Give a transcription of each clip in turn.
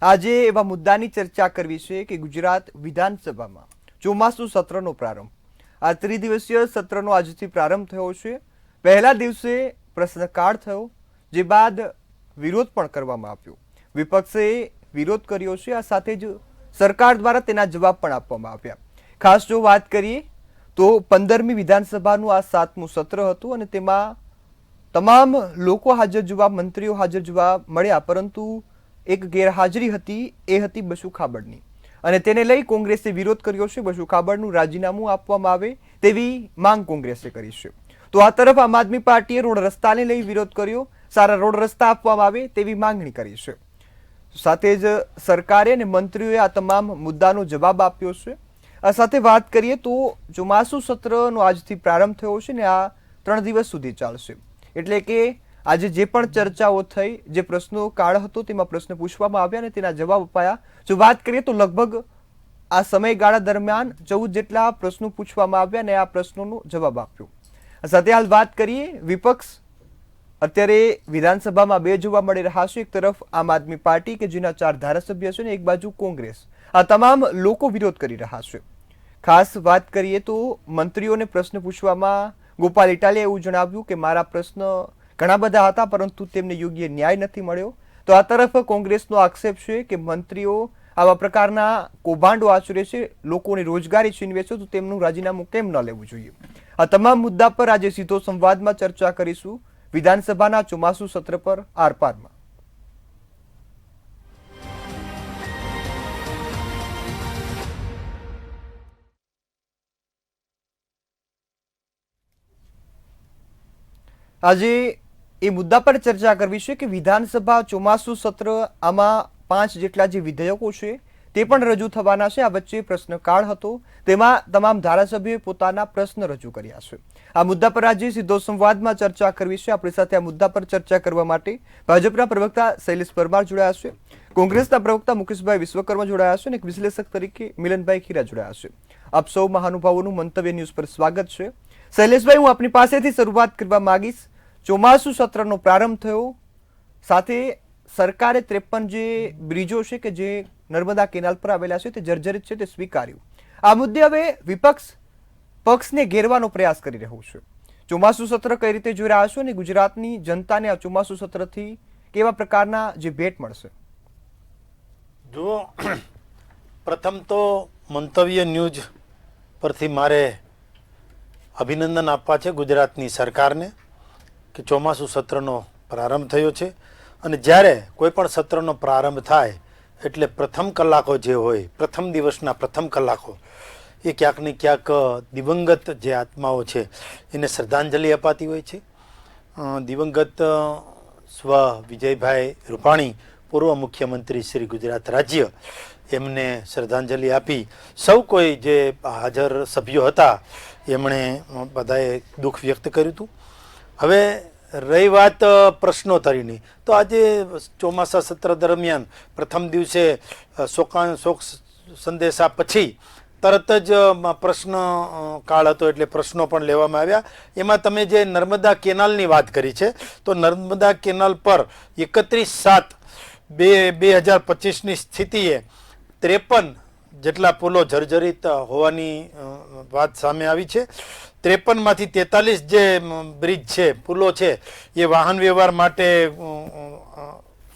આજે એવા મુદ્દાની ચર્ચા કરવી છે કે ગુજરાત વિધાનસભામાં ચોમાસુ સત્રનો પ્રારંભ. આ ત્રિદિવસીય સત્રનો આજથી પ્રારંભ થયો છે. પહેલા દિવસે પ્રશ્નકાળ થયો, જે બાદ વિરોધ પણ કરવામાં આવ્યો. વિપક્ષે વિરોધ કર્યો છે. આ સાથે જ સરકાર દ્વારા તેના જવાબ પણ આપવામાં આવ્યા. ખાસ જો વાત કરીએ તો 15મી વિધાનસભાનું આ 7મું સત્ર હતું અને તેમાં તમામ લોકો હાજર જોવા, મંત્રીઓ હાજર જોવા મળ્યા, પરંતુ એક ગેરહાજરી હતી, એ હતી બસુ ખાબડની, અને તેને લઈ કોંગ્રેસે વિરોધ કર્યો છે. બસુ ખાબડનું રાજીનામું આપવામાં આવે તેવી માંગ કોંગ્રેસે કરી છે. તો આ તરફ આમ આદમી પાર્ટીએ રોડ રસ્તાને લઈ વિરોધ કર્યો, સારા રોડ રસ્તા આપવામાં આવે તેવી માંગણી કરી છે. સાથે જ સરકારે અને મંત્રીઓએ આ તમામ મુદ્દાનો જવાબ આપ્યો છે. આ સાથે વાત કરીએ તો ચોમાસુ સત્રનો આજથી પ્રારંભ થયો છે ને આ 3 દિવસ સુધી ચાલશે. એટલે કે આજે જે પણ ચર્ચાઓ થઈ, જે પ્રશ્નો કાળ હતો તેમાં પ્રશ્ન પૂછવામાં આવ્યા અને તેના જવાબ અપાયા. જો વાત કરીએ તો લગભગ આ સમયગાળા દરમિયાન 14 જેટલા પ્રશ્નો પૂછવામાં આવ્યા અને આ પ્રશ્નોનો જવાબ આપ્યો. સાથે હાલ વાત કરીએ, વિપક્ષ અત્યારે વિધાનસભામાં 2 જોવા મળી રહ્યા છે. એક તરફ આમ આદમી પાર્ટી કે જેના 4 ધારાસભ્ય છે, ને એક બાજુ કોંગ્રેસ. આ તમામ લોકો વિરોધ કરી રહ્યા છે. ખાસ વાત કરીએ તો મંત્રીઓને પ્રશ્ન પૂછવામાં ગોપાલ ઇટાલિયાએ એવું જણાવ્યું કે મારા પ્રશ્ન ઘણા બધા હતા, પરંતુ તેમને યોગ્ય ન્યાય નથી મળ્યો. તો આ તરફ કોંગ્રેસનો આક્ષેપ છે કે મંત્રીઓ આવા પ્રકારના કૌભાંડો આચરે છે, લોકોની રોજગારી છીનવે છે, તો તેમનું રાજીનામું કેમ ન લેવું જોઈએ. આ તમામ મુદ્દા પર આજે સીધો સંવાદમાં ચર્ચા કરીશું વિધાનસભાના ચોમાસુ સત્ર પર આરપારમાં. આજે એ મુદ્દા પર ચર્ચા કરવી છે કે વિધાનસભા ચોમાસુ સત્ર, આમાં 5 જેટલા જે વિધેયકો છે તે પણ રજૂ થવાના છે. આ વચ્ચે પ્રશ્નકાળ હતો, તેમાં તમામ ધારાસભ્યોએ પોતાના પ્રશ્ન રજૂ કર્યા છે. આ મુદ્દા પર આજે સીધો સંવાદમાં ચર્ચા કરવી છે. આપણી સાથે આ મુદ્દા પર ચર્ચા કરવા માટે ભાજપના પ્રવક્તા શૈલેષ પરમાર જોડાયા છે, કોંગ્રેસના પ્રવક્તા મુકેશભાઈ વિશ્વકર્મા જોડાયા છે અને એક વિશ્લેષક તરીકે મિલનભાઈ ખીરા જોડાયા છે. આપ સૌ મહાનુભાવોનું મંતવ્ય ન્યૂઝ પર સ્વાગત છે. શૈલેષભાઈ, હું આપની પાસેથી શરૂઆત કરવા માંગીશ. ચોમાસુ સત્રનો પ્રારંભ થયો, સાથે સરકારે 53 જે બ્રિજો છે કે જે નર્મદા કેનાલ પર આવેલા છે તે જર્જરિત છે તે સ્વીકાર્યું. આ મુદ્દે હવે વિપક્ષ પક્ષને ઘેરવાનો પ્રયાસ કરી રહ્યું છે. ચોમાસુ સત્ર કઈ રીતે જોઈ રહ્યા છો અને ગુજરાતની જનતાને આ ચોમાસુ સત્રથી કેવા પ્રકારના જે ભેટ મળશે? જુઓ, પ્રથમ તો મંતવ્ય ન્યૂઝ પરથી મારે અભિનંદન આપવા છે ગુજરાતની સરકારને કે ચોમાસુ સત્રનો પ્રારંભ થયો છે. અને જ્યારે કોઈ પણ સત્રનો પ્રારંભ થાય એટલે પ્રથમ કલાકો જે હોય, પ્રથમ દિવસના પ્રથમ કલાકો, એ ક્યાંક ને ક્યાંક દિવંગત જે આત્માઓ છે એને શ્રદ્ધાંજલિ અપાતી હોય છે. દિવંગત સ્વ વિજયભાઈ રૂપાણી, પૂર્વ મુખ્યમંત્રી શ્રી ગુજરાત રાજ્ય, એમને શ્રદ્ધાંજલિ આપી સૌ કોઈ જે હાજર સભ્યો હતા એમણે બધાએ દુઃખ વ્યક્ત કર્યું હતું. હવે રહી વાત પ્રશ્નોત્તરીની, તો આજે ચોમાસા સત્ર દરમિયાન પ્રથમ દિવસે શોક સંદેશા પછી તરત જ પ્રશ્ન કાળ હતો, એટલે પ્રશ્નો પણ લેવામાં આવ્યા. એમાં તમે જે નર્મદા કેનાલની વાત કરી છે, તો નર્મદા કેનાલ પર 31/7/2025ની સ્થિતિએ 53 જેટલા પુલો જર્જરિત હોવાની વાત સામે આવી છે. 53માંથી 43 જે બ્રિજ છે, પુલો છે, એ વાહન વ્યવહાર માટે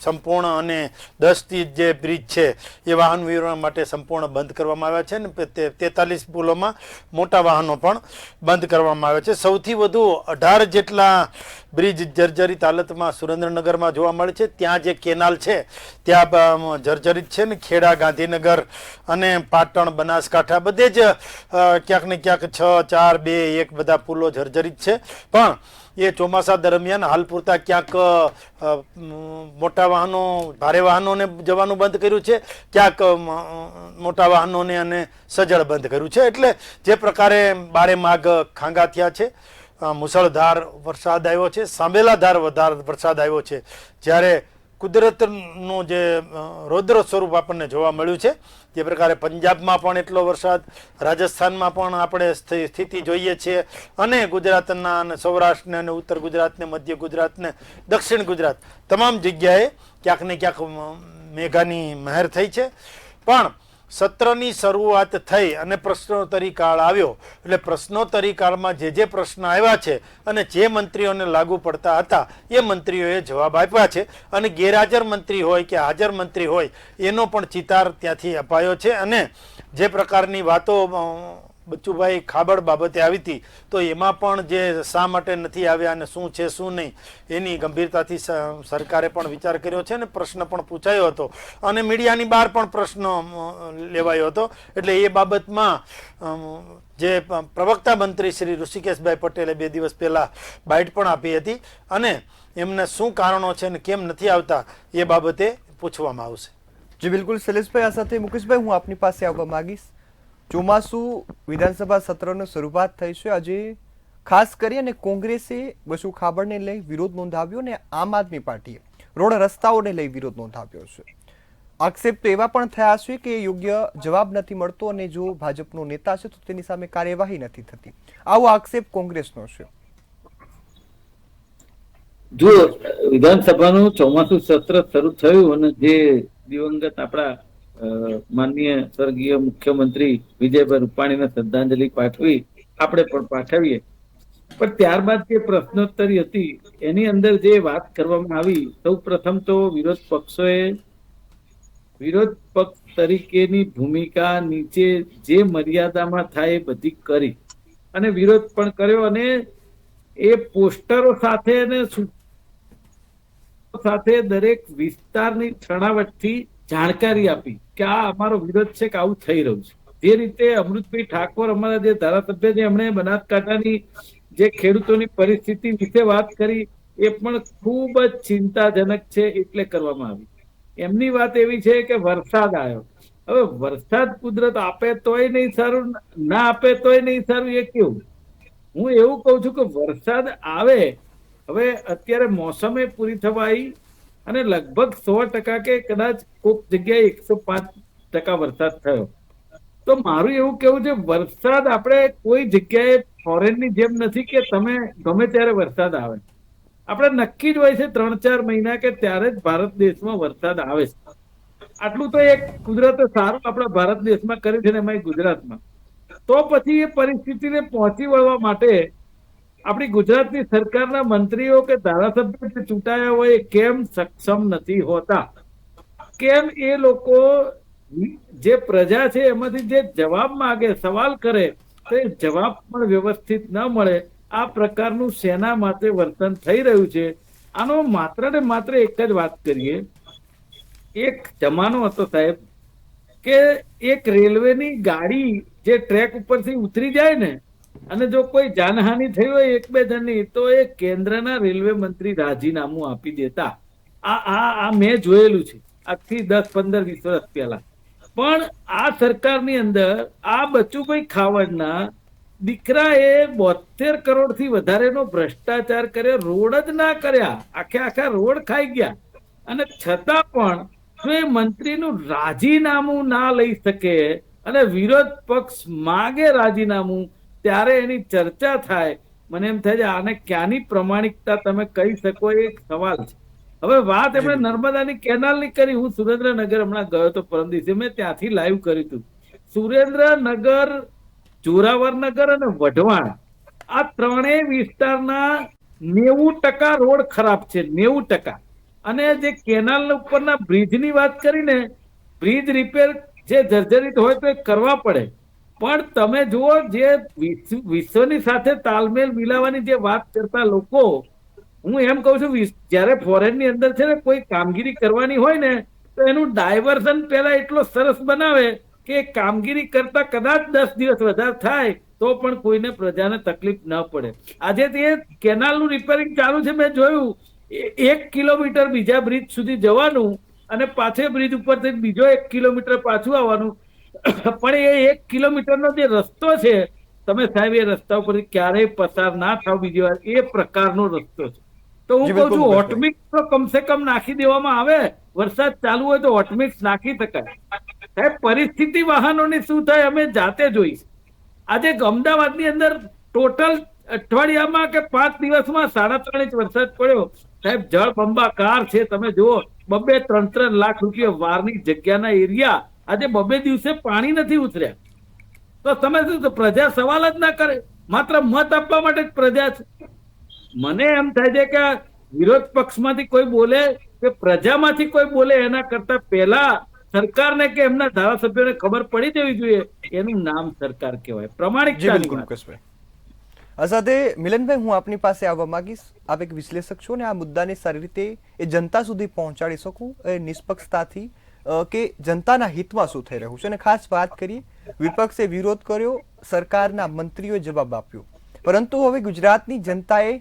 સંપૂર્ણ, અને 10 જે બ્રિજ છે એ વાહન વ્યવહાર માટે સંપૂર્ણ બંધ કરવામાં આવ્યા છે. ને 43 પુલોમાં મોટા વાહનો પણ બંધ કરવામાં આવ્યા છે. સૌથી વધુ 18 જેટલા બ્રિજ જર્જરિત હાલતમાં સુરેન્દ્રનગરમાં જોવા મળે છે. ત્યાં જે કેનાલ છે ત્યાં જર્જરિત છે ને ખેડા, ગાંધીનગર અને પાટણ, બનાસકાંઠા બધે જ ક્યાંક ને ક્યાંક 6, 4, 2, 1 બધા પુલો જર્જરિત છે. પણ એ ચોમાસા દરમિયાન હાલ પૂરતા ક્યાંક મોટા વાહનો, ભારે વાહનોને જવાનું બંધ કર્યું છે, ક્યાંક મોટા વાહનોને અને સજ્જડ બંધ કર્યું છે. એટલે જે પ્રકારે બારે માગ ખાંગા થયા છે, મુસળધાર વરસાદ આવ્યો છે, સાંબેલાધાર વરસાદ આવ્યો છે. જ્યારે કુદરતનું જે રૌદ્ર સ્વરૂપ આપણને જોવા મળ્યું છે, જે પ્રકારે પંજાબમાં પણ એટલો વરસાદ, રાજસ્થાનમાં પણ આપણે સ્થિતિ જોઈએ છીએ, અને ગુજરાતના અને સૌરાષ્ટ્રને અને ઉત્તર ગુજરાતને, મધ્ય ગુજરાતને, દક્ષિણ ગુજરાત તમામ જગ્યાએ ક્યાંક ને ક્યાંક મેઘાની મહેર થઈ છે. પણ સત્રની શરૂઆત થઈ અને પ્રશ્નોત્તરી કાળ આવ્યો એટલે પ્રશ્નોત્તરી કાળમાં જે પ્રશ્ન આવ્યા છે અને જે મંત્રીઓને લાગુ પડતા હતા એ મંત્રીઓએ જવાબ આપ્યા છે અને ગેરહાજર મંત્રી હોય કે હાજર મંત્રી હોય એનો પણ ચિતાર ત્યાંથી અપાયો છે. અને જે પ્રકારની વાતો બચ્ચુભાઈ ખાબડ બાબતે આવી હતી તો એમાં પણ જે શા માટે નથી આવ્યા અને શું છે શું નહીં એની ગંભીરતાથી સરકારે પણ વિચાર કર્યો છે અને પ્રશ્ન પણ પૂછાયો હતો અને મીડિયાની બહાર પણ પ્રશ્ન લેવાયો હતો. એટલે એ બાબતમાં જે પ્રવક્તા મંત્રી શ્રી ઋષિકેશભાઈ પટેલે 2 દિવસ પહેલાં બાઇટ પણ આપી હતી અને એમને શું કારણો છે અને કેમ નથી આવતા એ બાબતે પૂછવામાં આવશે. જી બિલકુલ શૈલેષભાઈ, આ સાથે મુકેશભાઈ હું આપની પાસે આવવા માંગીશ. ચોમાસુ વિધાનસભા સત્રની શરૂઆત થઈ છે. આજે ખાસ કરી અને કોંગ્રેસે બચુ ખાબડને લઈ વિરોધ નોંધાવ્યો અને આમ આદમી પાર્ટીએ રોડ રસ્તાઓને લઈ વિરોધ નોંધાવ્યો છે. આક્ષેપ તો એવા પણ થયા છે કે યોગ્ય જવાબ નથી મળતો અને જો ભાજપનો નેતા છે તો તેની સામે કાર્યવાહી નથી થતી. આવો આક્ષેપ કોંગ્રેસનો છે. જો વિધાનસભાનું ચોમાસું સત્ર શરૂ થયું અને જે દિવંગત આપણા માનનીય સ્વર્ગીય મુખ્યમંત્રી વિજયભાઈ રૂપાણીને શ્રદ્ધાંજલિ પાઠવી, આપણે પણ પાઠવીએ. પણ ત્યારબાદ જે પ્રશ્નોત્તરી હતી એની અંદર જે વાત કરવામાં આવી, સૌ પ્રથમ તો વિરોધ પક્ષોએ વિરોધ પક્ષ તરીકેની ભૂમિકા નીચે જે મર્યાદામાં થાય એ બધી કરી અને વિરોધ પણ કર્યો અને એ પોસ્ટરો સાથે અને સાથે દરેક વિસ્તારની છણાવટથી જાણકારી આપી કે આ અમારો વિરોધ છે કે આવું થઈ રહ્યું છે. જે રીતે અમૃતભાઈ ઠાકોર અમારા જે ધારાસભ્ય છે એમણે બનાસકાંઠાની જે ખેડૂતોની પરિસ્થિતિ વિશે વાત કરી એ પણ ખૂબ જ ચિંતાજનક છે એટલે કરવામાં આવી. એમની વાત એવી છે કે વરસાદ આવ્યો. હવે વરસાદ કુદરત આપે તોય નહીં સારું, ના આપે તોય નહીં સારું. એ કેવું? હું એવું કઉ છું કે વરસાદ આવે. હવે અત્યારે મોસમે પૂરી થવા આવી અને લગભગ 100% કે કદાચ કોઈક જગ્યાએ 105% વરસાદ થયો. તો મારું એવું કેવું છે, વરસાદ આપણે કોઈ જગ્યાએ ફોરેનની જેમ નથી કે તમે ગમે ત્યારે વરસાદ આવે. આપણે નક્કી જ હોય છે 3-4 મહિના કે ત્યારે જ ભારત દેશમાં વરસાદ આવે છે. આટલું તો એક કુદરતે સારું આપણા ભારત દેશમાં કર્યું છે ને એમાં ગુજરાતમાં. તો પછી એ પરિસ્થિતિને પહોંચી વળવા માટે આપણી ગુજરાતની સરકારના મંત્રીઓ કે ધારાસભ્યો જે ચૂંટાયા હોય એ કેમ સક્ષમ નથી હોતા? કેમ એ લોકો જે પ્રજા છે એમાંથી જે જવાબ માંગે, સવાલ કરે તો એ જવાબ પણ વ્યવસ્થિત ન મળે? આ પ્રકારનું સેના માટે વર્તન થઈ રહ્યું છે. આનો માત્ર ને માત્ર એક જ વાત કરીએ. એક જમાનો હતો સાહેબ કે એક રેલવેની ગાડી જે ટ્રેક ઉપરથી ઉતરી જાય ને અને જો કોઈ જાનહાનિ થઈ હોય 1-2 જણની તો એ કેન્દ્રના રેલવે મંત્રી રાજીનામું આપી દેતા. આ મેં જોયેલું છે આજથી 10-15-20 વર્ષ પહેલા. પણ આ સરકારની અંદર આ બચુભાઈ ખાવડના દીકરાએ 72 કરોડથી વધારેનો ભ્રષ્ટાચાર કર્યો. રોડ જ ના કર્યા, આખા રોડ ખાઈ ગયા. અને છતાં પણ જો એ મંત્રીનું રાજીનામું ના લઈ શકે અને વિરોધ પક્ષ માગે રાજીનામું ત્યારે એની ચર્ચા થાય, મને એમ થાય છે આને ક્યાંની પ્રમાણિકતા તમે કહી શકો એ એક સવાલ છે. હવે વાત એમણે નર્મદાની કેનાલની કરી. હું સુરેન્દ્રનગર હમણાં ગયો તો પરમ દિવસે, મેં ત્યાંથી લાઈવ કર્યું હતું. સુરેન્દ્રનગર, જોરાવરનગર અને વઢવાણ આ ત્રણેય વિસ્તારના 90% રોડ ખરાબ છે. 90%. અને જે કેનાલ ઉપરના બ્રિજની વાત કરીને, બ્રિજ રિપેર જે જર્જરિત હોય તો એ કરવા પડે. પણ તમે જુઓ જે વિશ્વની સાથે તાલમેલ મિલાવવાની જે વાત કરતા લોકો, હું એમ કઉ છું જયારે ફોરેનની અંદર છે ને કોઈ કામગીરી કરવાની હોય ને તો એનું ડાયવર્ઝન પહેલા એટલો સરસ બનાવે કે કામગીરી કરતા કદાચ 10 દિવસ વધારે થાય તો પણ કોઈને પ્રજાને તકલીફ ન પડે. આજે તે કેનાલનું રિપેરિંગ ચાલુ છે, મેં જોયું 1 કિલોમીટર બીજા બ્રિજ સુધી જવાનું અને પાછે બ્રિજ ઉપરથી બીજો 1 કિલોમીટર પાછું આવવાનું. પણ એ 1 કિલોમીટરનો જે રસ્તો છે, તમે સાહેબ એ રસ્તા ઉપરથી ક્યારેય પસાર ના થાવ બીજી વાર, એ પ્રકારનો રસ્તો છે. તો હું કઉ છું હોટમિક્સ તો કમસે કમ નાખી દેવામાં આવે. વરસાદ ચાલુ હોય તો હોટમિક્સ નાખી શકાય. સાહેબ પરિસ્થિતિ વાહનોની શું થાય અમે જાતે જોઈશ. આજે અમદાવાદની અંદર ટોટલ અઠવાડિયામાં કે 5 દિવસમાં 3.5 ઇંચ વરસાદ પડ્યો. સાહેબ જળબંબાકાર છે. તમે જુઓ 2-3 લાખ રૂપિયા વારની જગ્યાના એરિયા આજે 2 દિવસે પાણી નથી ઉતર્યા. તો તમે શું તો પ્રજા સવાલ જ ના કરે, માત્ર મત આપવા માટે જ પ્રજા છે. મને એમ થાય છે કે વિરોધ પક્ષમાંથી કોઈ બોલે કે પ્રજામાંથી કોઈ બોલે એના કરતા પહેલા સરકારને કે એમના ધારાસભ્યોને ખબર પડી જવી જોઈએ. એનું નામ સરકાર કહેવાય. જી પ્રમાણિકતાની બિલકુલ વાત. મુકેશભાઈ. આ સાથે મિલનભાઈ હું આપની પાસે આવવા માંગીશ. આપ એક વિશ્લેષક છો ને આ મુદ્દાને સારી રીતે એ જનતા સુધી પહોંચાડી શકું એ નિષ્પક્ષતાથી કે જનતાના હિતમાં શું થઈ રહ્યું છે. અને ખાસ વાત કરીએ વિપક્ષે વિરોધ કર્યો, સરકારના મંત્રીઓએ જવાબ આપ્યો, પરંતુ હવે ગુજરાતની જનતાએ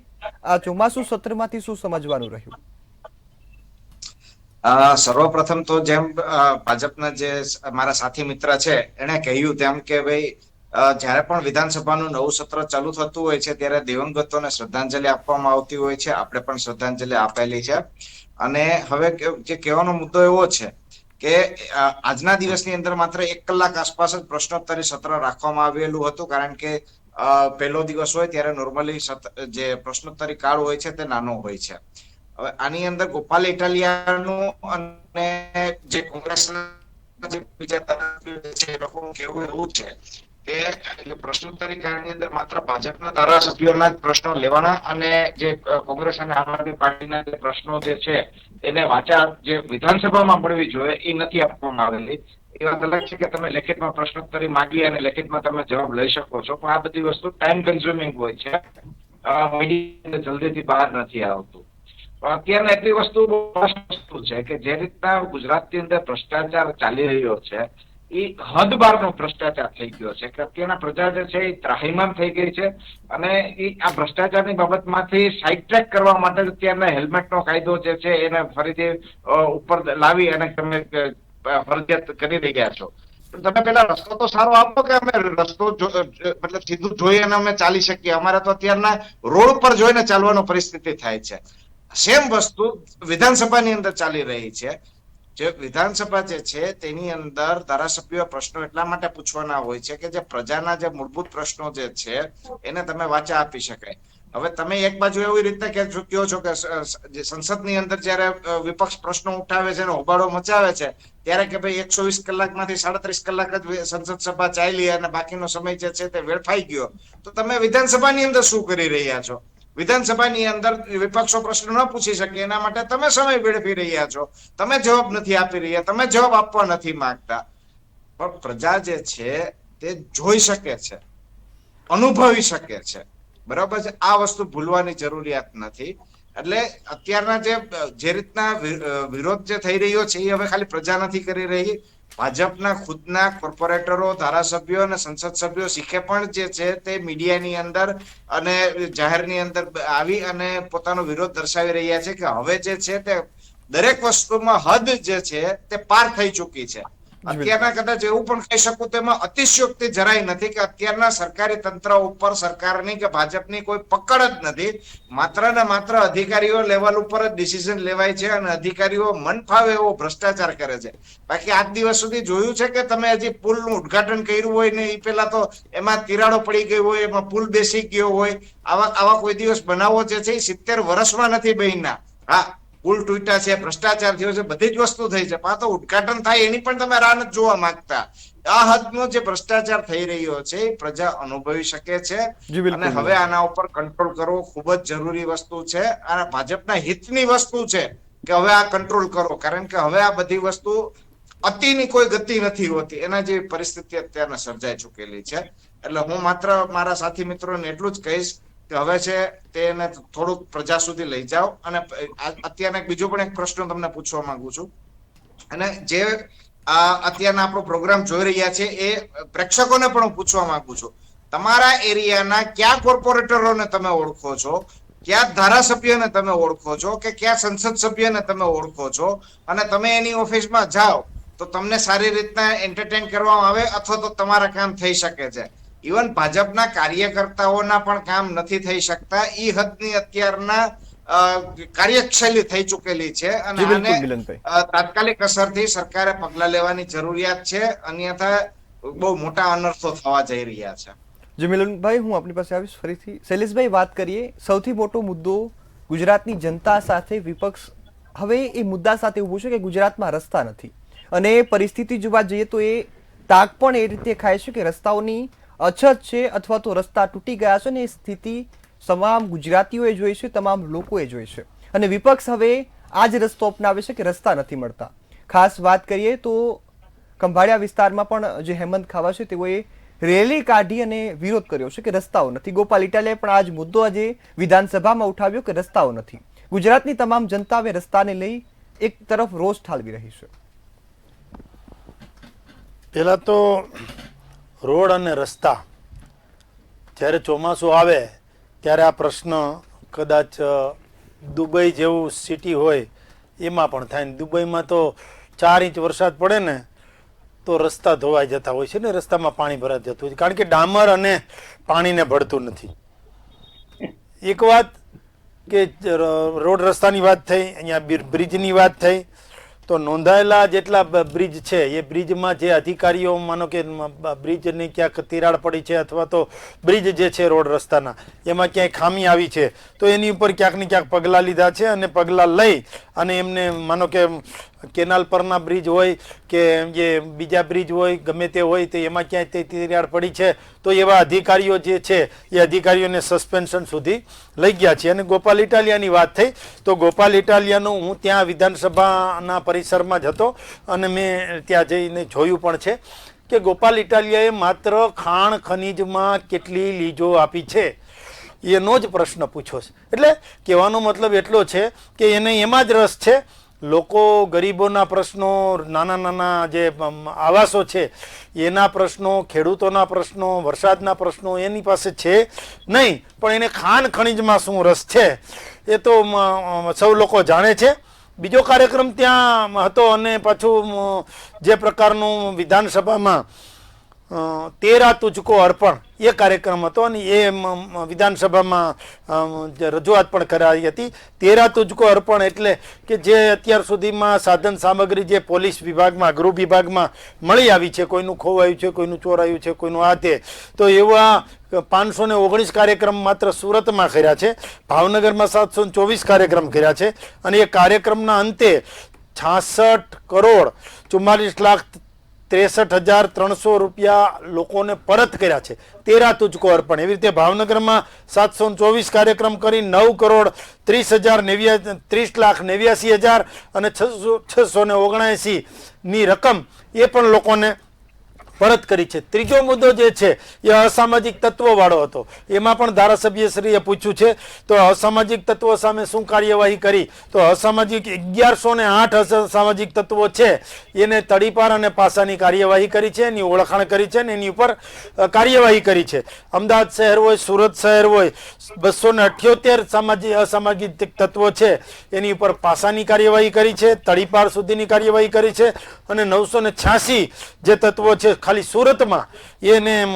આ ચોમાસુ સત્રમાંથી શું સમજવાનું રહ્યું? સર્વપ્રથમ તો જેમ ભાજપના જે મારા સાથી મિત્ર છે એને કહ્યું તેમ કે ભાઈ જ્યારે પણ વિધાનસભાનું નવું સત્ર ચાલુ થતું હોય છે ત્યારે દિવંગતોને શ્રદ્ધાંજલિ આપવામાં આવતી હોય છે. આપણે પણ શ્રદ્ધાંજલિ આપેલી છે. અને હવે જે કહેવાનો મુદ્દો એવો છે કે આજના દિવસની અંદર માત્ર 1 કલાક આસપાસ જ પ્રશ્નોત્તરી સત્ર રાખવામાં આવેલું હતું, કારણ કે પહેલો દિવસ હોય ત્યારે નોર્મલી જે પ્રશ્નોત્તરી કાળ હોય છે તે નાનો હોય છે. હવે આની અંદર ગોપાલ ઇટાલિયાનું અને જે કોંગ્રેસના જે બીજા છે લોકોનું કહેવું એવું છે કે પ્રશ્નોત્તરી કાળની અંદર માત્ર ભાજપના ધારાસભ્યોના જ પ્રશ્નો લેવાના અને જે કોંગ્રેસ અને આમ આદમી પાર્ટીના જે પ્રશ્નો જે છે એને વાચા જે વિધાનસભામાં મળવી જોઈએ એ નથી આપવામાં આવેલી. એ વાત અલગ છે કે તમે લેખિતમાં પ્રશ્નોત્તરી માંગી અને લેખિતમાં તમે જવાબ લઈ શકો છો, પણ આ બધી વસ્તુ ટાઈમ કન્ઝ્યુમિંગ હોય છે, મીડિયા જલ્દીથી બહાર નથી આવતું. અત્યારના એટલી વસ્તુ છે કે જે રીતના ગુજરાતની અંદર ભ્રષ્ટાચાર ચાલી રહ્યો છે એ હદ બહારનો ભ્રષ્ટાચાર થઈ ગયો છે કે અત્યારના પ્રજા જે છે એ ત્રાહિમામ થઈ ગઈ છે. અને એ આ ભ્રષ્ટાચારની બાબતમાંથી સાઇડ ટ્રેક કરવા માટે અત્યારના હેલ્મેટનો કાયદો જે છે એને ફરીથી ઉપર લાવી અને તમે ફરજિયાત કરી રહ્યા છો. તમે પેલા રસ્તો તો સારો આપો કે અમે રસ્તો મતલબ સીધું જોઈએ અને અમે ચાલી શકીએ. અમારે તો અત્યારના રોડ પર જોઈને ચાલવાનો પરિસ્થિતિ થાય છે. સેમ વસ્તુ વિધાનસભાની અંદર ચાલી રહી છે. જે વિધાનસભા જે છે તેની અંદર ધારાસભ્યો પ્રશ્નો એટલા માટે પૂછવાના હોય છે કે જે પ્રજાના જે મૂળભૂત પ્રશ્નો જે છે એને તમે વાચા આપી શકાય. હવે તમે એક બાજુ એવી રીતે કહો છો કે સંસદની અંદર જયારે વિપક્ષ પ્રશ્નો ઉઠાવે છે અને હોબાળો મચાવે છે ત્યારે કે ભાઈ 120 કલાકમાંથી 37 કલાક જ સંસદ સભા ચાલી અને બાકીનો સમય જે છે તે વેડફાઈ ગયો. તો તમે વિધાનસભાની અંદર શું કરી રહ્યા છો? વિધાનસભાની અંદર વિપક્ષો પ્રશ્ન ન પૂછી શકે એના માટે તમે સમય વેડફી રહ્યા છો. તમે જવાબ નથી આપી રહ્યા, તમે જવાબ આપવા નથી માંગતા. પણ પ્રજા જે છે તે જોઈ શકે છે, અનુભવી શકે છે. બરાબર છે? આ વસ્તુ ભૂલવાની જરૂરિયાત નથી. એટલે અત્યારના જે રીતના વિરોધ જે થઈ રહ્યો છે એ હવે ખાલી પ્રજા નથી કરી રહી, ભાજપના ખુદના કોર્પોરેટરો, ધારાસભ્યો અને સંસદ સભ્યો શીખે પણ જે છે તે મીડિયાની અંદર અને જાહેરની અંદર આવી અને પોતાનો વિરોધ દર્શાવી રહ્યા છે કે હવે જે છે તે દરેક વસ્તુમાં હદ જે છે તે પાર થઈ ચૂકી છે. અત્યારના કદાચ એવું પણ કહી શકું તેમાં અતિશયોક્તિ જરાય નથી કે અત્યારના સરકારી તંત્ર ઉપર સરકારની કે ભાજપની કોઈ પકડ જ નથી. માત્ર ને માત્ર અધિકારીઓ લેવલ ઉપર જ ડિસિઝન લેવાય છે અને અધિકારીઓ મન ફાવે એવો ભ્રષ્ટાચાર કરે છે. બાકી આજ દિવસ સુધી જોયું છે કે તમે હજી પુલનું ઉદ્ઘાટન કર્યું હોય ને એ પેલા તો એમાં તિરાડો પડી ગઈ હોય, એમાં પુલ બેસી ગયો હોય, આવા કોઈ દિવસ બનાવો જે છે એ 70 વર્ષમાં નથી બન્યા. હા, પુલ તૂટ્યા છે, ભ્રષ્ટાચાર થયો છે, બધી જ વસ્તુ થઈ છે, પણ તો ઉદ્ઘાટન થાય એની પણ તમે રાહ નથી જોવા માંગતા. આ હદનો જે ભ્રષ્ટાચાર થઈ રહ્યો છે એ પ્રજા અનુભવી શકે છે અને હવે આના ઉપર કંટ્રોલ કરવો ખૂબ જ જરૂરી વસ્તુ છે અને ભાજપના હિતની વસ્તુ છે કે હવે આ કંટ્રોલ કરો, કારણ કે હવે આ બધી વસ્તુ અતિની કોઈ ગતિ નથી હોતી. એના જેવી પરિસ્થિતિ અત્યારે સર્જાઈ ચૂકેલી છે. એટલે હું માત્ર મારા સાથી મિત્રોને એટલું જ કહીશ કે હવે છે તેને થોડુંક પ્રજા સુધી લઈ જાઓ. અને અત્યારના બીજો પણ એક પ્રશ્ન તમને પૂછવા માંગુ છું, અને જે અત્યારના આપણો પ્રોગ્રામ જોઈ રહ્યા છે એ પ્રેક્ષકોને પણ હું પૂછવા માંગુ છું, તમારા એરિયાના કયા કોર્પોરેટરોને તમે ઓળખો છો, કયા ધારાસભ્યને તમે ઓળખો છો કે કયા સંસદ સભ્યને તમે ઓળખો છો, અને તમે એની ઓફિસમાં જાઓ તો તમને સારી રીતના એન્ટરટેન કરવામાં આવે અથવા તો તમારા કામ થઈ શકે છે. ઇવન ભાજપના કાર્યકર્તાઓના પણ કામ નથી થઈ શકતા. ઈ હદની અત્યારના કાર્યશૈલી થઈ ચૂકેલી છે અને આને તાત્કાલિક અસરથી સરકારે પગલા લેવાની જરૂરિયાત છે, અન્યથા બહુ મોટા અનર્થો થવા જઈ રહ્યા છે. જી મિલનભાઈ, હું આપની પાસે આવીશ ફરીથી. શૈલેષભાઈ, વાત કરીએ સૌથી મોટો મુદ્દો ગુજરાતની જનતા સાથે વિપક્ષ હવે એ મુદ્દા સાથે ઊભું છે કે ગુજરાતમાં રસ્તા નથી અને પરિસ્થિતિ જોવા જઈએ તો એ તાક પણ એ રીતે ખાય છે કે રસ્તાઓની અછત છે અથવા તો રસ્તા તૂટી ગયા છે ને એ સ્થિતિ તમામ ગુજરાતીઓએ જોઈ છે, તમામ લોકોએ જોઈ છે અને વિપક્ષ હવે આ જ રસ્તો અપનાવે છે કે રસ્તા નથી મળતા. ખાસ વાત કરીએ તો ખંભાળિયા વિસ્તારમાં પણ જે હેમંત ખાવા છે તેઓએ રેલી કાઢી અને વિરોધ કર્યો છે કે રસ્તાઓ નથી. ગોપાલ ઇટાલિયાએ પણ આ જ મુદ્દો આજે વિધાનસભામાં ઉઠાવ્યો કે રસ્તાઓ નથી. ગુજરાતની તમામ જનતા હવે રસ્તાને લઈ એક તરફ રોષ ઠાલવી રહી છે. પહેલા તો રોડ અને રસ્તા, જ્યારે ચોમાસું આવે ત્યારે આ પ્રશ્ન કદાચ દુબઈ જેવું સિટી હોય એમાં પણ થાય ને. દુબઈમાં તો 4 ઇંચ વરસાદ પડે ને તો રસ્તા ધોવાઈ જતા હોય છે ને, રસ્તામાં પાણી ભરાઈ જતું હોય છે, કારણ કે ડામર અને પાણીને ભળતું નથી. એક વાત કે રોડ રસ્તાની વાત થઈ, અહીંયા બ્રિજની વાત થઈ, તો નોંધાયેલા જેટલા બ્રિજ છે એ બ્રિજમાં જે અધિકારીઓ માનો કે બ્રિજની ક્યાંક તિરાડ પડી છે અથવા તો બ્રિજ જે છે રોડ રસ્તાના એમાં ક્યાંય ખામી આવી છે તો એની ઉપર ક્યાંક ને ક્યાંક પગલાં લીધા છે અને પગલાં લઈ અને એમને માનો કે કેનાલ પરના બ્રિજ હોય કે જે બીજા બ્રિજ હોય ગમે તે હોય તો એમાં ક્યાંય તે તિરાડ પડી છે તો એવા અધિકારીઓ જે છે એ અધિકારીઓને સસ્પેન્શન સુધી લઈ ગયા છે. અને ગોપાલ ઇટાલિયાની વાત થઈ તો ગોપાલ ઇટાલિયાનું હું ત્યાં વિધાનસભાના પરિસરમાં જ હતો અને મેં ત્યાં જઈને જોયું પણ છે કે ગોપાલ ઇટાલિયાએ માત્ર ખાણ ખનીજમાં કેટલી લીજો આપી છે એનો જ પ્રશ્ન પૂછ્યો છે. એટલે કહેવાનો મતલબ એટલો છે કે એને એમાં જ રસ છે. લોકો ગરીબોના પ્રશ્નો, નાના નાના જે આવાસો છે એના પ્રશ્નો, ખેડૂતોના પ્રશ્નો, વરસાદના પ્રશ્નો એની પાસે છે નહીં, પણ એને ખાણ ખનીજમાં શું રસ છે એ તો સૌ લોકો જાણે છે. બીજો કાર્યક્રમ ત્યાં હતો અને પાછું જે પ્રકારનું વિધાનસભામાં 13 તુજકો અર્પણ એ કાર્યક્રમ હતો અને એ વિધાનસભામાં રજૂઆત પણ કરાઈ હતી. 13 તુજકો અર્પણ એટલે કે જે અત્યાર સુધીમાં સાધન સામગ્રી જે પોલીસ વિભાગમાં, ગૃહ વિભાગમાં મળી આવી છે, કોઈનું ખોવાયું છે, કોઈનું ચોરાયું છે, કોઈનું આ તે, તો એવા 519 કાર્યક્રમ માત્ર સુરતમાં કર્યા છે, ભાવનગરમાં 724 કાર્યક્રમ કર્યા છે અને એ કાર્યક્રમના અંતે 66 કરોડ 44 લાખ 63,300 રૂપિયા લોકોને પરત કર્યા છે. 13 તુજકો અર્પણ. એવી રીતે ભાવનગરમાં 724 કાર્યક્રમ કરી 9 કરોડ 30 લાખ 89,000 અને 679 ની રકમ એ પણ લોકોને પરત કરી છે. ત્રીજો મુદ્દો જે છે એ અસામાજિક તત્વો વાળો હતો. એમાં પણ ધારાસભ્યશ્રીએ પૂછ્યું છે તો અસામાજિક તત્વો સામે શું કાર્યવાહી કરી, તો અસામાજિક 1108 અસામાજિક તત્વો છે એને તડીપાર અને પાસાની કાર્યવાહી કરી છે, એની ઓળખાણ કરી છે ને એની ઉપર કાર્યવાહી કરી છે. અમદાવાદ શહેર હોય, સુરત શહેર હોય, 278 અસામાજિક તત્વો છે એની ઉપર પાસાની કાર્યવાહી કરી છે, તડીપાર સુધીની કાર્યવાહી કરી છે અને 986 જે તત્વો છે ખાલી સુરતમાં એને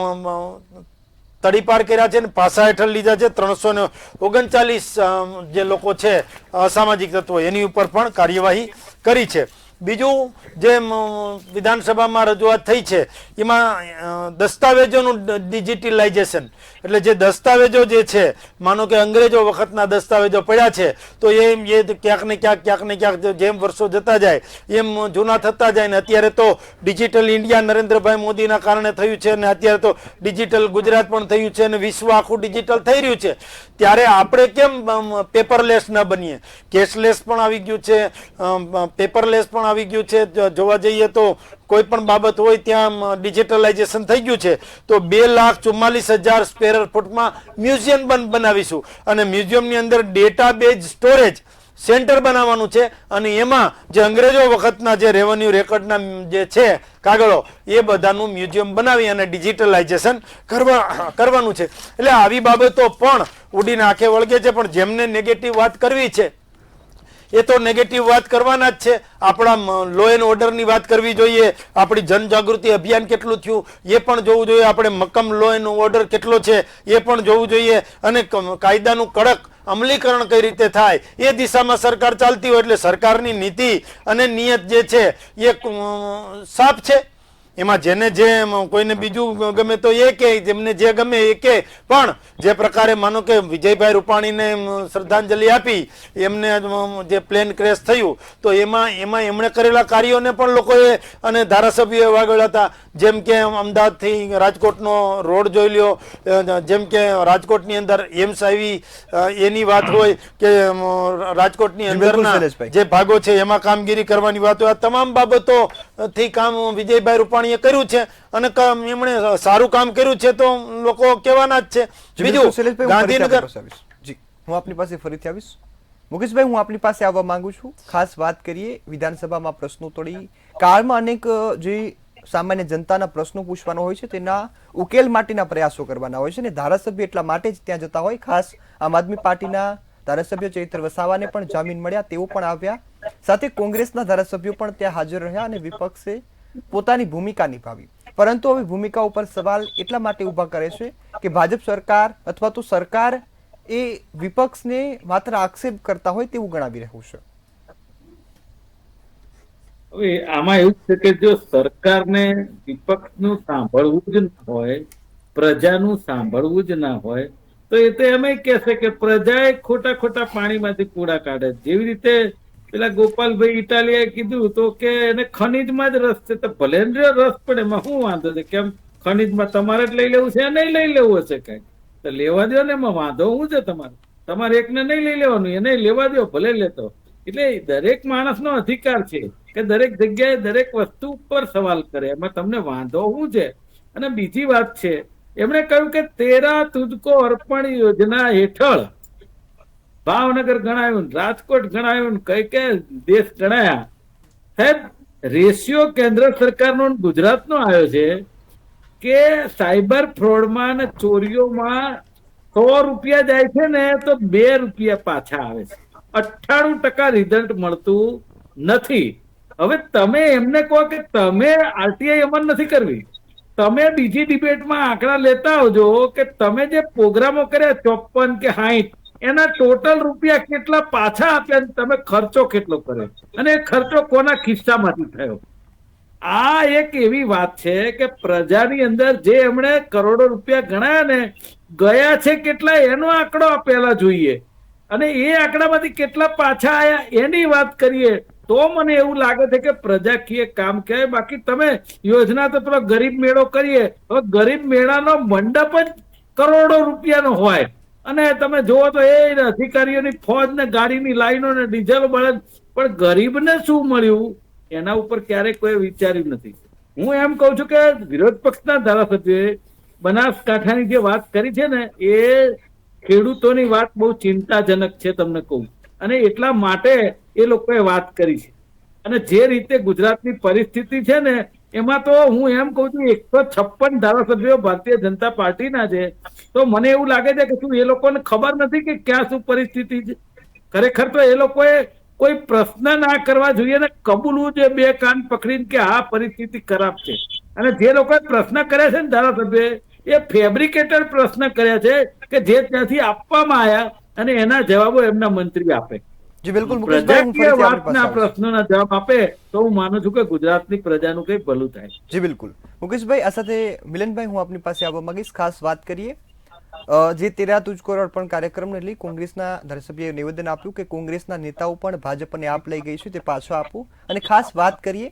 તડીપાર કર્યા છે ને પાસા હેઠળ લીધા છે. 339 જે લોકો છે અસામાજિક તત્વો એની ઉપર પણ કાર્યવાહી કરી છે. બીજું જે વિધાનસભામાં રજૂઆત થઈ છે એમાં દસ્તાવેજોનું ડિજિટલાઇઝેશન, એટલે જે દસ્તાવેજો જે છે માનો કે અંગ્રેજો વખતના દસ્તાવેજો પડ્યા છે તો એ ક્યાંક ને ક્યાંક જેમ વર્ષો જતા જાય એમ જૂના થતા જાય ને અત્યારે તો ડિજિટલ ઇન્ડિયા નરેન્દ્રભાઈ મોદીના કારણે થયું છે અને અત્યારે તો ડિજિટલ ગુજરાત પણ થયું છે અને વિશ્વ આખું ડિજિટલ થઈ રહ્યું છે. ત્યારે આપણે કેમ પેપરલેસ ન બનીએ? કેશલેસ પણ આવી ગયું છે, પેપરલેસ પણ આવી ગયું છે. જોવા જઈએ તો કોઈ પણ બાબત હોય ત્યાં ડિજિટલાઇઝેશન થઈ ગયું છે. તો 2,44,000 સ્ક્વેર ફૂટમાં મ્યુઝિયમ બનાવીશું અને મ્યુઝિયમની અંદર ડેટાબેઝ સ્ટોરેજ સેન્ટર બનાવવાનું છે અને એમાં જે અંગ્રેજો વખતના જે રેવન્યુ રેકોર્ડના જે છે કાગળો એ બધાનું મ્યુઝિયમ બનાવી અને ડિજિટલાઇઝેશન કરવાનું છે. એટલે આવી બાબતો પણ ઉડીને આંખે વળગે છે, પણ જેમને નેગેટિવ વાત કરવી છે એ તો નેગેટિવ વાત કરવાના જ છે. આપણા લો એન્ડ ઓર્ડરની વાત કરવી જોઈએ, આપણી જનજાગૃતિ અભિયાન કેટલું થયું એ પણ જોવું જોઈએ, આપણે મક્કમ લો એન્ડ ઓર્ડર કેટલો છે એ પણ જોવું જોઈએ અને કાયદાનું કડક અમલીકરણ કઈ રીતે થાય એ દિશામાં સરકાર ચાલતી હોય એટલે સરકારની નીતિ અને નિયત જે છે એ સાફ છે. એમાં જેને જે કોઈને બીજું ગમે તો એ કે, જેમને જે ગમે એ કે, પણ જે પ્રકારે માનો કે વિજયભાઈ રૂપાણીને શ્રદ્ધાંજલિ આપી, એમને જે પ્લેન ક્રેશ થયું તો એમાં એમણે કરેલા કાર્યોને પણ લોકોએ અને ધારાસભ્યોએ વાગોળ્યા હતા. જેમ કે અમદાવાદથી રાજકોટનો રોડ જોઈ લ્યો, જેમ કે રાજકોટની અંદર એમ્સ આવી એની વાત હોય કે રાજકોટની અંદરના જે ભાગો છે એમાં કામગીરી કરવાની વાત હોય, આ તમામ બાબતો થી કામ વિજયભાઈ રૂપાણીએ કર્યું છે અને એમણે સારું કામ કર્યું છે તો લોકો કહેવાના જ છે. બીજું ગાંધીનગર, જી હું આપની પાસે ફરીથી આવીશ. મુકેશભાઈ, હું આપની પાસે આવવા માંગુ છું. ખાસ વાત કરીએ વિધાનસભામાં પ્રશ્નોત્તરી કાળમાં અનેક જે સામાન્ય જનતાના પ્રશ્નો પૂછવાનો હોય છે તેના ઉકેલ માટેના પ્રયાસો કરવાના હોય છે અને ધારાસભ્ય એટલા માટે જ ત્યાં જતા હોય. ખાસ આમ આદમી પાર્ટીના ધારાસભ્ય ચૈતર વસાવાને પણ જામીન મળ્યા, તેઓ પણ આવ્યા, સાથે કોંગ્રેસના ધારાસભ્યો પણ ત્યાં હાજર રહ્યા અને વિપક્ષે પોતાની ભૂમિકા નિભાવી. પરંતુ હવે ભૂમિકા ઉપર સવાલ એટલા માટે ઉભા કરે છે કે ભાજપ સરકાર અથવા તો સરકાર એ વિપક્ષને માત્ર આક્ષેપ કરતા હોય તેવું ગણાવી રહ્યું છે. હવે આમાં એવું છે કે જો સરકારને વિપક્ષનું સાંભળવું જ ના હોય, પ્રજાનું સાંભળવું જ ના હોય તો એ તો એમ કહેશે કે પ્રજાએ ખોટા ખોટા પાણીમાંથી કૂડા કાઢે. જેવી રીતે પેલા ગોપાલભાઈ ઇટાલિયાએ કીધું તો કે એને ખનીજમાં જ રસ છે, તો ભલે રસ પડે એમાં શું વાંધો છે? કેમ ખનીજમાં તમારે જ લઈ લેવું છે, નહીં લઈ લેવું હશે કઈ તો લેવા દો ને, એમાં વાંધો શું છે? તમારે એકને નહીં લઈ લેવાનું, એને લેવા દો, ભલે લેતો. એટલે દરેક માણસનો અધિકાર છે કે દરેક જગ્યાએ દરેક વસ્તુ ઉપર સવાલ કરે, એમાં તમને વાંધો શું છે? અને બીજી વાત છે, એમણે કહ્યું કે 13 તુજકો અર્પણ યોજના હેઠળ ભાવનગર ગણાયું, રાજકોટ ગણાયું, કઈ દેશ ગણાયા. સાહેબ, રેશિયો કેન્દ્ર સરકારનો ગુજરાતનો આવ્યો છે કે સાયબર ફ્રોડમાં અને ચોરીઓમાં 100 રૂપિયા જાય છે ને તો 2 રૂપિયા પાછા આવે છે. 98% રિઝલ્ટ મળતું નથી. હવે તમે એમને કહો કે તમે આરટીઆઈ અમલ નથી કરવી, તમે બીજી ડિબેટમાં આંકડા લેતા આવજો કે તમે જે પ્રોગ્રામો કર્યા 54 કે 60 એના ટોટલ રૂપિયા કેટલા પાછા આપ્યા, તમે ખર્ચો કેટલો કર્યો અને એ ખર્ચો કોના ખિસ્સામાંથી થયો. આ એક એવી વાત છે કે પ્રજાની અંદર જે એમણે કરોડો રૂપિયા ગણાયા ને ગયા છે કેટલા એનો આંકડો પહેલા જોઈએ અને એ આંકડામાંથી કેટલા પાછા આવ્યા એની વાત કરીએ તો મને એવું લાગે છે કે પ્રજાકીય કામ કહેવાય. બાકી તમે યોજના તો પેલો ગરીબ મેળો કરીએ તો ગરીબ મેળાનો મંડપ જ કરોડો રૂપિયાનો હોય અને તમે જુઓ તો એ અધિકારીઓની ફોજ ને ગાડીની લાઈનો ને ડીઝલ બળે, પણ ગરીબને શું મળ્યું એના ઉપર ક્યારેય કોઈ વિચાર્યું નથી. હું એમ કઉ છું કે વિરોધ પક્ષના ધારાસભ્યોએ બનાસકાંઠાની જે વાત કરી છે ને એ ખેડૂતોની વાત બહુ ચિંતાજનક છે તમને કહું, અને એટલા માટે એ લોકોએ વાત કરી છે. અને જે રીતે ગુજરાતની પરિસ્થિતિ છે ને એમાં તો હું એમ કઉ છું 156 ધારાસભ્યો ભારતીય જનતા પાર્ટીના છે, તો મને એવું લાગે છે કે શું એ લોકોને ખબર નથી કે ક્યાં શું પરિસ્થિતિ છે? ખરેખર તો એ લોકોએ કોઈ પ્રશ્ન ના કરવા જોઈએ ને કબૂલવું જોઈએ 2 કાન પકડીને કે આ પરિસ્થિતિ ખરાબ છે. અને જે લોકોએ પ્રશ્ન કર્યા છે ને ધારાસભ્ય એ ફેબ્રિકેટેડ પ્રશ્ન કર્યા છે કે જે ત્યાંથી આપવામાં આવ્યા અને એના જવાબો એમના મંત્રી આપે. જી બિલકુલ, પ્રજાકીય વાતના પ્રશ્નોના જવાબ આપે તો હું માનું છું કે ગુજરાતની પ્રજાનું કઈ ભલું થાય. જી બિલકુલ મુકેશભાઈ, આ સાથે મિલનભાઈ હું આપની પાસે આવવા માંગીશ. ખાસ વાત કરીએ જે 13 તુજકો અર્પણ કાર્યક્રમને લઈ કોંગ્રેસના ધારાસભ્યએ નિવેદન આપ્યું કે કોંગ્રેસના નેતાઓ પણ ભાજપને આપ લઈ ગઈ છે તે પાછો આપવું. અને ખાસ વાત કરીએ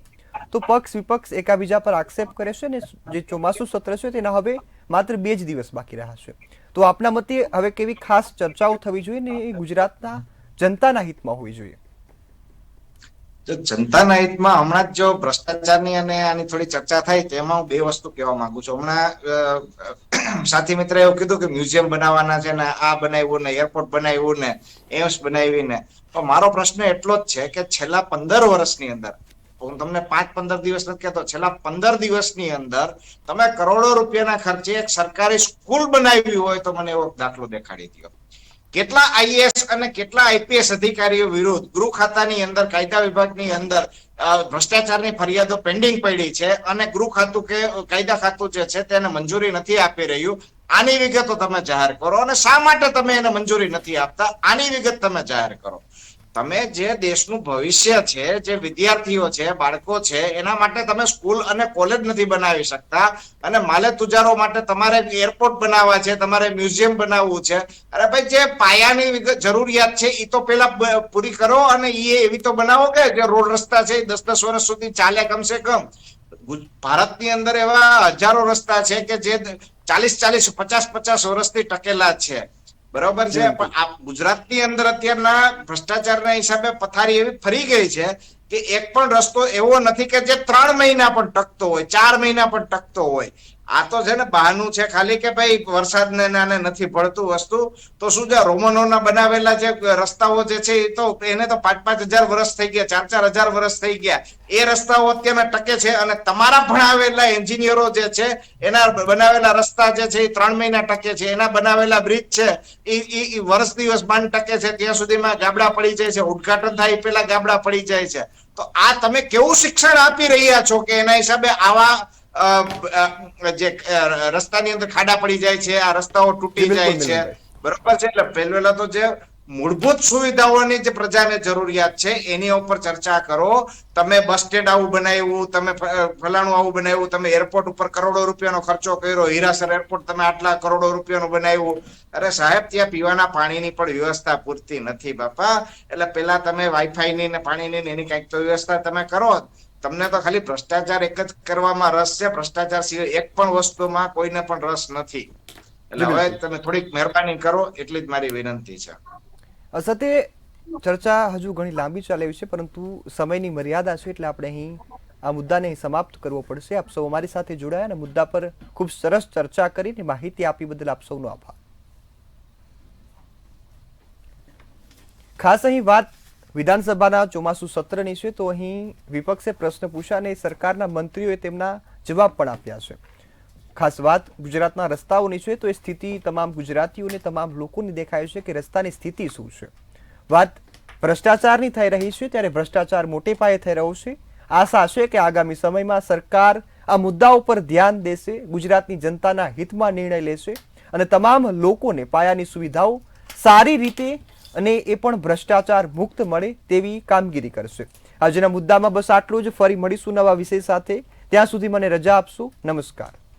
તો પક્ષ વિપક્ષ એકાબીજા પર આક્ષેપ કરે છે અને જે ચોમાસું સત્ર છે તેના હવે માત્ર 2 જ દિવસ બાકી રહ્યા છે. તો આપના મતે હવે કેવી ખાસ ચર્ચાઓ થવી જોઈએ ને એ ગુજરાતના જનતાના હિતમાં હોવી જોઈએ? જો જનતાના હિતમાં હમણાં જ જો ભ્રષ્ટાચારની અને આની થોડી ચર્ચા થાય તેમાં હું 2 વસ્તુ કહેવા માંગુ છું. હમણાં સાથી મિત્રએ એવું કીધું કે મ્યુઝિયમ બનાવવાના છે ને આ બનાવ્યું ને એરપોર્ટ બનાવ્યું ને એમ્સ બનાવી ને, તો મારો પ્રશ્ન એટલો જ છે કે છેલ્લા 15 વર્ષની અંદર, હું તમને 5-15 દિવસ નથી કહેતો, છેલ્લા 15 દિવસની અંદર તમે કરોડો રૂપિયાના ખર્ચે એક સરકારી સ્કૂલ બનાવી હોય તો મને એવો દાખલો દેખાડી દો. કેટલા આઈએએસ અને કેટલા આઈપીએસ અધિકારીઓ વિરુદ્ધ ગૃહ ખાતાની અંદર કાયદા વિભાગની અંદર ભ્રષ્ટાચારની ફરિયાદો પેન્ડિંગ પડી છે અને ગૃહ ખાતું કે કાયદા ખાતું જે છે તેને મંજૂરી નથી આપી રહ્યું. આની વિગતો તમે જાહેર કરો અને શા માટે તમે એને મંજૂરી નથી આપતા આની વિગત તમે જાહેર કરો. તમે જે દેશનું ભવિષ્ય છે, જે વિદ્યાર્થીઓ છે, બાળકો છે, એના માટે તમે સ્કૂલ અને કોલેજ નથી બનાવી શકતા, અને માલે તુજારો માટે તમારે એરપોર્ટ બનાવવા છે, તમારે મ્યુઝિયમ બનાવવું છે. અરે ભાઈ, જે પાયાની જરૂરિયાત છે એ તો પેલા પૂરી કરો, અને એ એવી તો બનાવો કે જે રોડ રસ્તા છે 10-10 વર્ષ સુધી ચાલે કમસે કમ. ભારતની અંદર એવા હજારો રસ્તા છે કે જે 40-40, 50-50 વર્ષથી ટકેલા છે. બરોબર છે, પણ આ ગુજરાતની અંદર અત્યારના ભ્રષ્ટાચારના હિસાબે પથારી એવી ફરી ગઈ છે કે એક પણ રસ્તો એવો નથી કે જે 3 મહિના પણ ટકતો હોય, 4 મહિના પણ ટકતો હોય. આ તો છે ને બહાનું છે ખાલી કે ભાઈ વરસાદને નાને નથી પડતું વસ્તુ. તો શું છે, રોમનોના બનાવેલા જે રસ્તાઓ જે છે એ તો એને તો 5-5 હજાર વર્ષ થઈ ગયા, 4-4 હજાર વર્ષ થઈ ગયા. એ રસ્તાઓ અત્યારે ટકે છે, અને તમારા ભણાવેલા એન્જિનિયરો જે છે એના બનાવેલા રસ્તા જે છે એ 3 મહિના ટકે છે. એના બનાવેલા બ્રિજ છે એ વર્ષ દિવસ બાંધ ટકે છે, ત્યાં સુધીમાં ગાબડા પડી જાય છે. ઉદઘાટન થાય પેલા ગાબડા પડી જાય છે. તો આ તમે કેવું શિક્ષણ આપી રહ્યા છો કે એના હિસાબે આવા જે રસ્તાની અંદર ખાડા પડી જાય છે, આ રસ્તાઓ તૂટી જાય છે. બરોબર છે, એટલે પહેલા તો જે મૂળભૂત સુવિધાઓની જે પ્રજાને જરૂરિયાત છે એની ઉપર ચર્ચા કરો. તમે બસ સ્ટેન્ડ આવું બનાવ્યું, તમે ફલાણું આવું બનાવ્યું, તમે એરપોર્ટ ઉપર કરોડો રૂપિયાનો ખર્ચો કર્યો, હીરાસર એરપોર્ટ તમે આટલા કરોડો રૂપિયાનું બનાવ્યું. અરે સાહેબ, ત્યાં પીવાના પાણીની પણ વ્યવસ્થા પૂરતી નથી બાપા. એટલે પેલા તમે વાઈફાઈની ને પાણીની એની કઈક તો વ્યવસ્થા તમે કરો. તમને તો ખાલી ભ્રષ્ટાચાર એક જ કરવામાં રસ છે, ભ્રષ્ટાચાર સિવાય એક પણ વસ્તુમાં કોઈને પણ રસ નથી. એટલે હવે તમે થોડીક મહેરબાની કરો, એટલી જ મારી વિનંતી છે. સત્ય, ચર્ચા હજુ ઘણી લાંબી ચાલે છે, પરંતુ સમયની મર્યાદા છે, એટલે આપણે અહીં આ મુદ્દાને સમાપ્ત કરવો પડશે. આપ સૌ અમારી સાથે જોડાયા અને મુદ્દા પર ખૂબ સરસ ચર્ચા કરીને માહિતી આપી બદલ આપ સૌનો આભાર. ખાસ અહીં વાત વિધાનસભાના ચોમાસુ સત્રની છે, તો અહીં વિપક્ષે પ્રશ્ન પૂછ્યા અને સરકારના મંત્રીઓએ તેમના જવાબ પણ આપ્યા છે. ખાસ વાત ગુજરાતના રસ્તાઓની છે, તો એ સ્થિતિ તમામ ગુજરાતીઓને, તમામ લોકોને દેખાય છે કે રસ્તાની સ્થિતિ શું છે. વાત ભ્રષ્ટાચારની થઈ રહી છે, ત્યારે ભ્રષ્ટાચાર મોટે પાયે થઈ રહ્યો છે. આશા છે કે આગામી સમયમાં સરકાર આ મુદ્દાઓ પર ધ્યાન દેશે, ગુજરાતની જનતાના હિતમાં નિર્ણય લેશે અને તમામ લોકોને પાયાની સુવિધાઓ સારી રીતે અને એ પણ ભ્રષ્ટાચાર મુક્ત મળે તેવી કામગીરી કરશે. આજના મુદ્દામાં બસ આટલું જ. ફરી મળીશું નવા વિષય સાથે. ત્યાં સુધી મને રજા આપશો. નમસ્કાર.